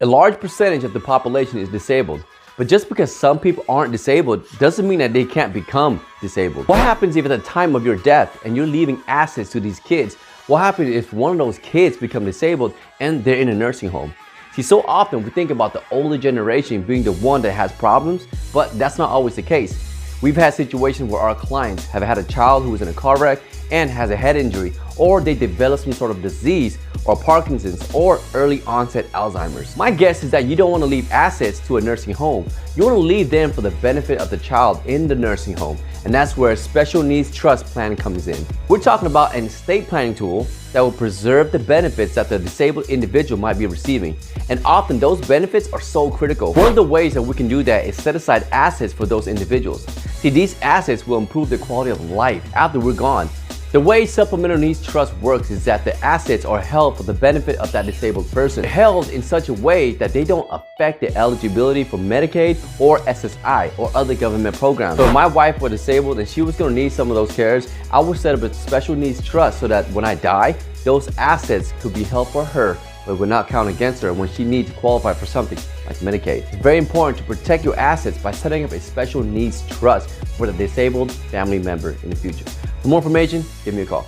A large percentage of the population is disabled, but just because some people aren't disabled doesn't mean that they can't become disabled. What happens if at the time of your death and you're leaving assets to these kids? What happens if one of those kids become disabled and they're in a nursing home? See, so often we think about the older generation being the one that has problems, but that's not always the case. We've had situations where our clients have had a child who was in a car wreck and has a head injury, or they develop some sort of disease or Parkinson's or early onset Alzheimer's. My guess is that you don't want to leave assets to a nursing home. You want to leave them for the benefit of the child in the nursing home, and that's where a special needs trust plan comes in. We're talking about an estate planning tool that will preserve the benefits that the disabled individual might be receiving, and often those benefits are so critical. One of the ways that we can do that is set aside assets for those individuals. See, these assets will improve the quality of life after we're gone. The way supplemental needs trust works is that the assets are held for the benefit of that disabled person, held in such a way that they don't affect the eligibility for Medicaid or SSI or other government programs. So if my wife were disabled and she was going to need some of those cares, I would set up a special needs trust so that when I die, those assets could be held for her, but would not count against her when she needs to qualify for something like Medicaid. It's very important to protect your assets by setting up a special needs trust for the disabled family member in the future. For more information, give me a call.